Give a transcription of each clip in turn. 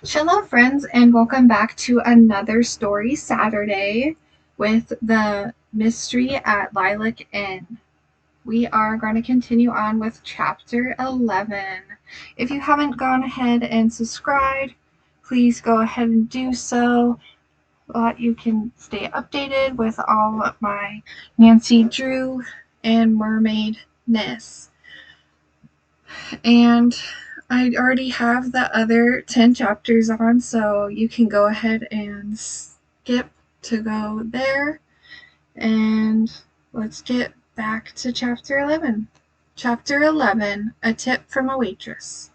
Shalom, friends, and welcome back to another Story Saturday with the mystery at Lilac Inn. We are going to continue on with Chapter 11. If you haven't gone ahead and subscribed, please go ahead and do so so that you can stay updated with all of my Nancy Drew and mermaidness. And I already have the other 10 chapters on, so you can go ahead and skip to go there. And let's get back to Chapter 11. Chapter 11, A Tip from a Waitress.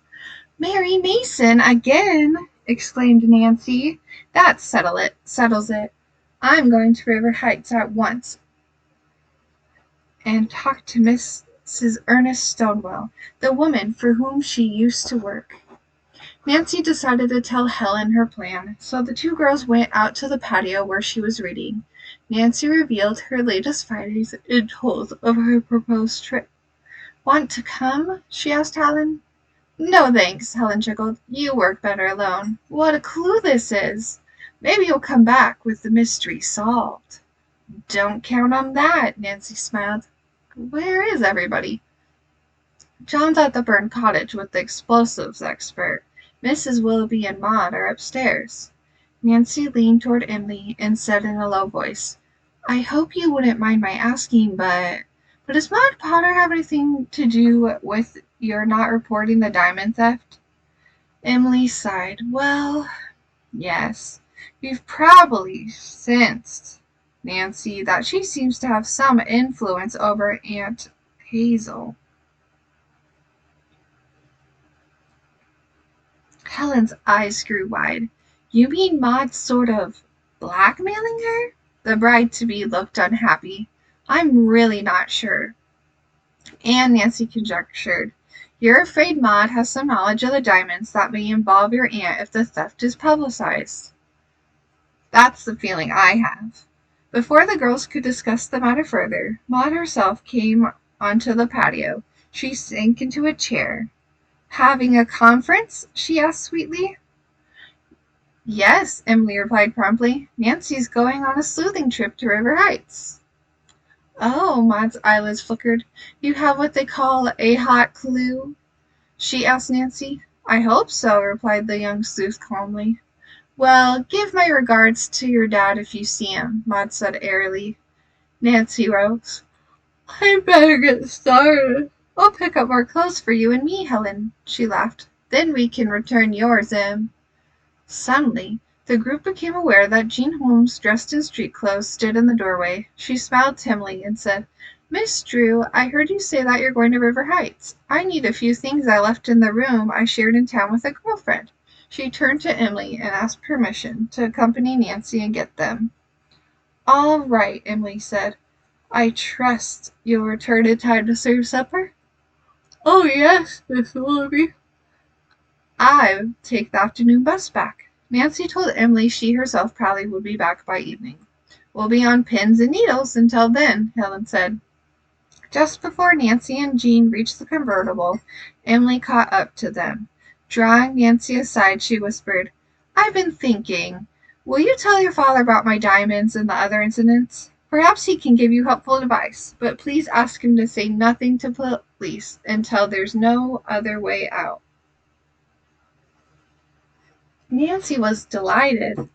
Mary Mason again, exclaimed Nancy. That settles it. I'm going to River Heights at once and talk to Mrs. Ernest Stonewell, the woman for whom she used to work. Nancy decided to tell Helen her plan, so the two girls went out to the patio where she was reading. Nancy revealed her latest findings and told of her proposed trip. Want to come? She asked Helen. No thanks, Helen chuckled. You work better alone. What a clue this is! Maybe you'll come back with the mystery solved. Don't count on that, Nancy smiled. Where is everybody? John's at the burned cottage with the explosives expert. Mrs. Willoughby and Maud are upstairs. Nancy leaned toward Emily and said in a low voice, I hope you wouldn't mind my asking, but does Maud Potter have anything to do with your not reporting the diamond theft? Emily sighed. Well, yes. You've probably sensed, Nancy, that she seems to have some influence over Aunt Hazel. Helen's eyes grew wide. You mean Maud's sort of blackmailing her? The bride-to-be looked unhappy. I'm really not sure. And Nancy conjectured. You're afraid Maud has some knowledge of the diamonds that may involve your aunt if the theft is publicized. That's the feeling I have. Before the girls could discuss the matter further, Maud herself came onto the patio. She sank into a chair. Having a conference? She asked sweetly. Yes, Emily replied promptly. Nancy's going on a sleuthing trip to River Heights. Oh, Maud's eyelids flickered. You have what they call a hot clue? She asked Nancy. I hope so, replied the young sleuth calmly. Well, give my regards to your dad if you see him, Maud said airily. Nancy rose. I'd better get started. I'll pick up more clothes for you and me, Helen, she laughed. Then we can return yours, Em. Suddenly, the group became aware that Jean Holmes, dressed in street clothes, stood in the doorway. She smiled timidly and said, Miss Drew, I heard you say that you're going to River Heights. I need a few things I left in the room I shared in town with a girlfriend. She turned to Emily and asked permission to accompany Nancy and get them. All right, Emily said. I trust you'll return in time to serve supper? Oh, yes, Miss Willoughby. I'll take the afternoon bus back. Nancy told Emily she herself probably would be back by evening. We'll be on pins and needles until then, Helen said. Just before Nancy and Jean reached the convertible, Emily caught up to them. Drawing Nancy aside, she whispered, I've been thinking. Will you tell your father about my diamonds and the other incidents? Perhaps he can give you helpful advice, but please ask him to say nothing to police until there's no other way out. Nancy was delighted.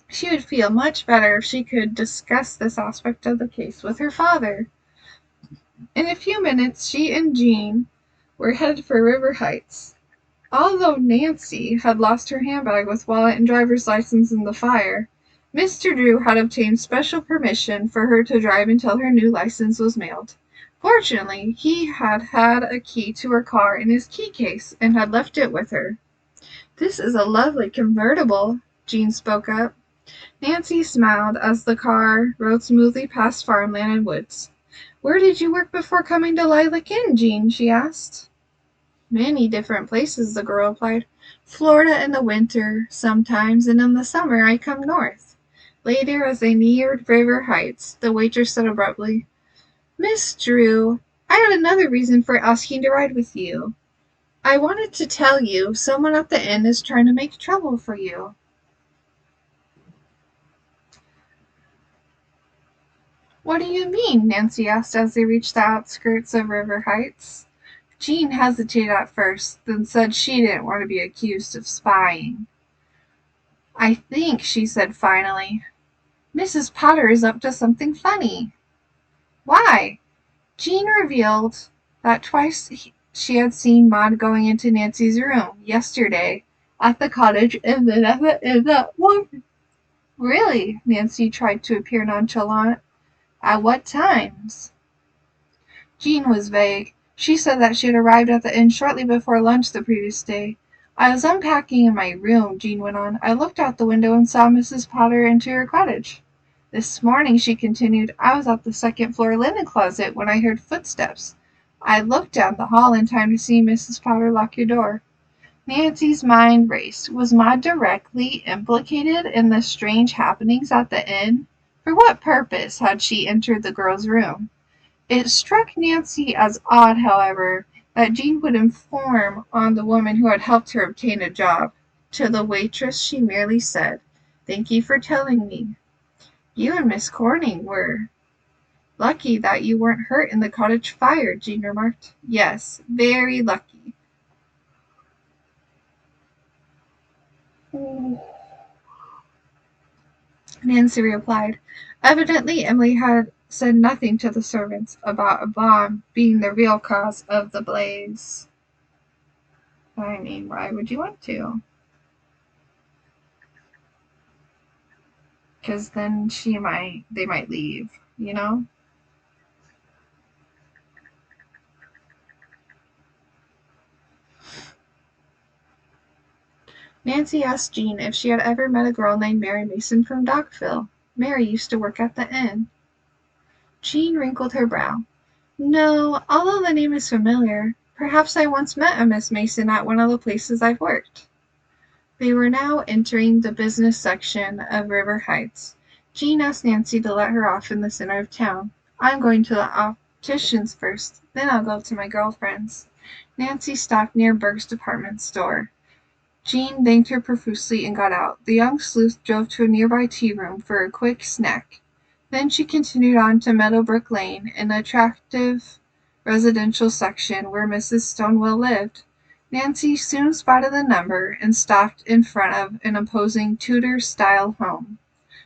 She would feel much better if she could discuss this aspect of the case with her father. In a few minutes, she and Jean were headed for River Heights. Although Nancy had lost her handbag with wallet and driver's license in the fire, Mr. Drew had obtained special permission for her to drive until her new license was mailed. Fortunately, he had had a key to her car in his key case and had left it with her. This is a lovely convertible, Jean spoke up. Nancy smiled as the car rode smoothly past farmland and woods. Where did you work before coming to Lilac Inn, Jean? She asked. Many different places, the girl replied. Florida in the winter, sometimes, and in the summer I come north. Later, as they neared River Heights, the waitress said abruptly, Miss Drew, I had another reason for asking to ride with you. I wanted to tell you, someone at the inn is trying to make trouble for you. What do you mean? Nancy asked as they reached the outskirts of River Heights. Jean hesitated at first, then said she didn't want to be accused of spying. I think, she said finally, Mrs. Potter is up to something funny. Why? Jean revealed that twice she had seen Maud going into Nancy's room, yesterday at the cottage and then at the inn that morning. Really? Nancy tried to appear nonchalant. At what times? Jean was vague. She said that she had arrived at the inn shortly before lunch the previous day. I was unpacking in my room, Jean went on. I looked out the window and saw Mrs. Potter enter her cottage. This morning, she continued, I was at the second floor linen closet when I heard footsteps. I looked down the hall in time to see Mrs. Potter lock your door. Nancy's mind raced. Was Maud directly implicated in the strange happenings at the inn? For what purpose had she entered the girl's room? It struck Nancy as odd, however, that Jean would inform on the woman who had helped her obtain a job. To the waitress she merely said, Thank you for telling me. You and Miss Corning were lucky that you weren't hurt in the cottage fire, Jean remarked. Yes, very lucky. Nancy replied. Evidently Emily had said nothing to the servants about a bomb being the real cause of the blaze. I mean, why would you want to? Because then they might leave, you know? Nancy asked Jean if she had ever met a girl named Mary Mason from Dockville. Mary used to work at the inn. Jean wrinkled her brow. No, although the name is familiar. Perhaps I once met a Miss Mason at one of the places I've worked. They were now entering the business section of River Heights. Jean asked Nancy to let her off in the center of town. I'm going to the optician's first, then I'll go to my girlfriend's. Nancy stopped near Berg's department store. Jean thanked her profusely and got out. The young sleuth drove to a nearby tea room for a quick snack. Then she continued on to Meadowbrook Lane, an attractive residential section where Mrs. Stonewell lived. Nancy soon spotted the number and stopped in front of an imposing Tudor-style home.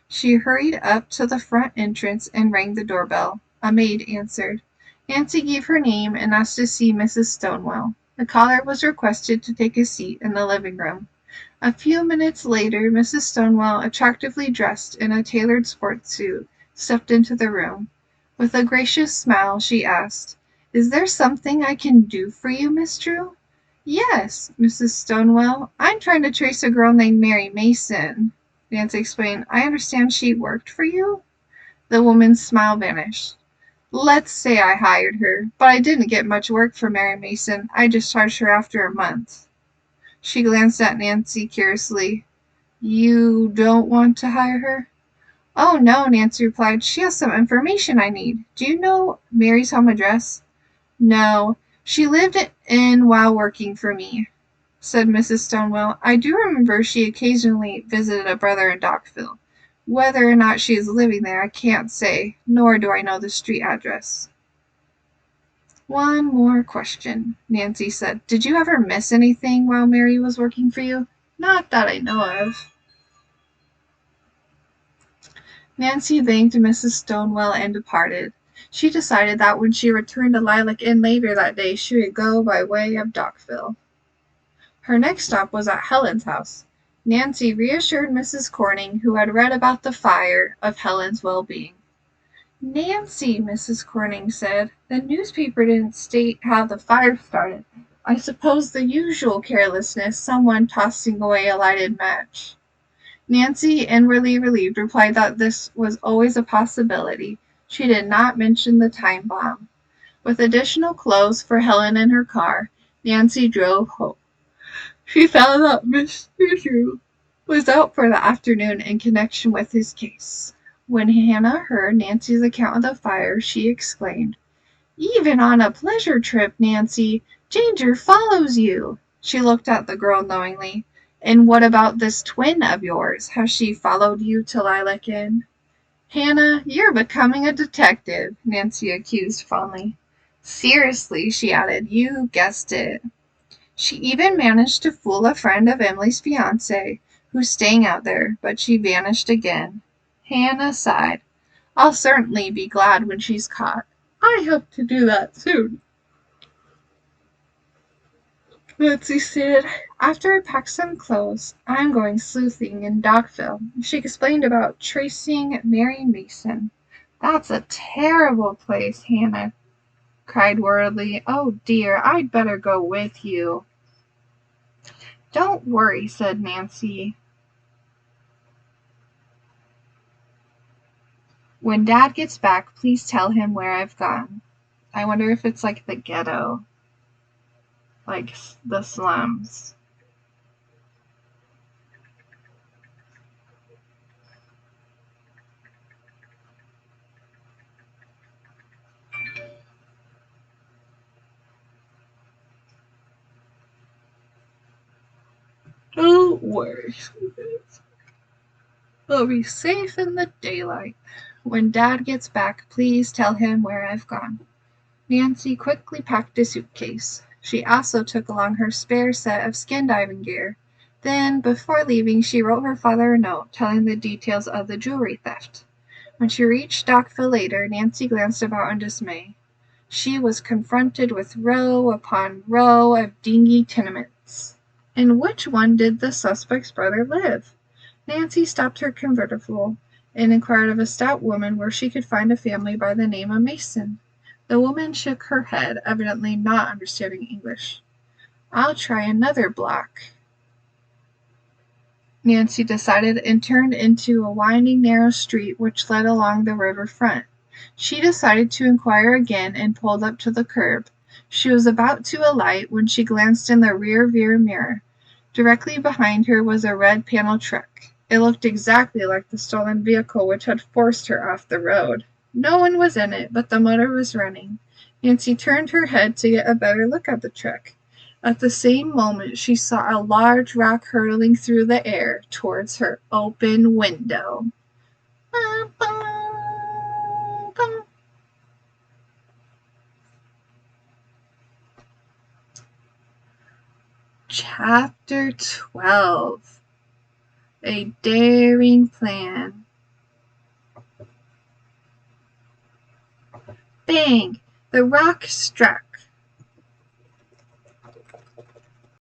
She hurried up to the front entrance and rang the doorbell. A maid answered. Nancy gave her name and asked to see Mrs. Stonewell. The caller was requested to take a seat in the living room. A few minutes later, Mrs. Stonewell, attractively dressed in a tailored sports suit, stepped into the room. With a gracious smile, she asked, Is there something I can do for you, Miss Drew? Yes, Mrs. Stonewell. I'm trying to trace a girl named Mary Mason. Nancy explained. I understand she worked for you? The woman's smile vanished. Let's say I hired her, but I didn't get much work for Mary Mason. I discharged her after a month. She glanced at Nancy curiously. You don't want to hire her? Oh, no, Nancy replied. She has some information I need. Do you know Mary's home address? No. She lived in while working for me, said Mrs. Stonewell. I do remember she occasionally visited a brother in Dockville. Whether or not she is living there, I can't say, nor do I know the street address. One more question, Nancy said. Did you ever miss anything while Mary was working for you? Not that I know of. Nancy thanked Mrs. Stonewell and departed. She decided that when she returned to Lilac Inn later that day, she would go by way of Dockville. Her next stop was at Helen's house. Nancy reassured Mrs. Corning, who had read about the fire, of Helen's well-being. Nancy, Mrs. Corning said, the newspaper didn't state how the fire started. I suppose the usual carelessness, someone tossing away a lighted match. Nancy, inwardly relieved, replied that this was always a possibility. She did not mention the time bomb. With additional clothes for Helen in her car, Nancy drove home. She found that Mr. Drew was out for the afternoon in connection with his case. When Hannah heard Nancy's account of the fire, she exclaimed, Even on a pleasure trip, Nancy, Danger follows you. She looked at the girl knowingly. And what about this twin of yours? Has she followed you to Lilac Inn? Hannah, you're becoming a detective, Nancy accused fondly. Seriously, she added, you guessed it. She even managed to fool a friend of Emily's fiancé, who's staying out there, but she vanished again. Hannah sighed. I'll certainly be glad when she's caught. I hope to do that soon. Nancy stated, after I pack some clothes, I'm going sleuthing in Dogville. She explained about tracing Mary Mason. That's a terrible place, Hannah cried worriedly. Oh dear, I'd better go with you. Don't worry, said Nancy. When Dad gets back, please tell him where I've gone. I wonder if it's like the ghetto, like the slums. Don't worry, sweeties. I'll be safe in the daylight. When Dad gets back, please tell him where I've gone. Nancy quickly packed a suitcase. She also took along her spare set of skin diving gear. Then, before leaving, she wrote her father a note telling the details of the jewelry theft. When she reached Dockville later, Nancy glanced about in dismay. She was confronted with row upon row of dingy tenements. In which one did the suspect's brother live? Nancy stopped her convertible and inquired of a stout woman where she could find a family by the name of Mason. The woman shook her head, evidently not understanding English. I'll try another block, Nancy decided, and turned into a winding narrow street which led along the river front. She decided to inquire again and pulled up to the curb. She was about to alight when she glanced in the rear-view mirror. Directly behind her was a red panel truck. It looked exactly like the stolen vehicle which had forced her off the road. No one was in it, but the motor was running. Nancy turned her head to get a better look at the truck. At the same moment she saw a large rock hurtling through the air towards her open window. Chapter 12. A Daring Plan. Bang! The rock struck.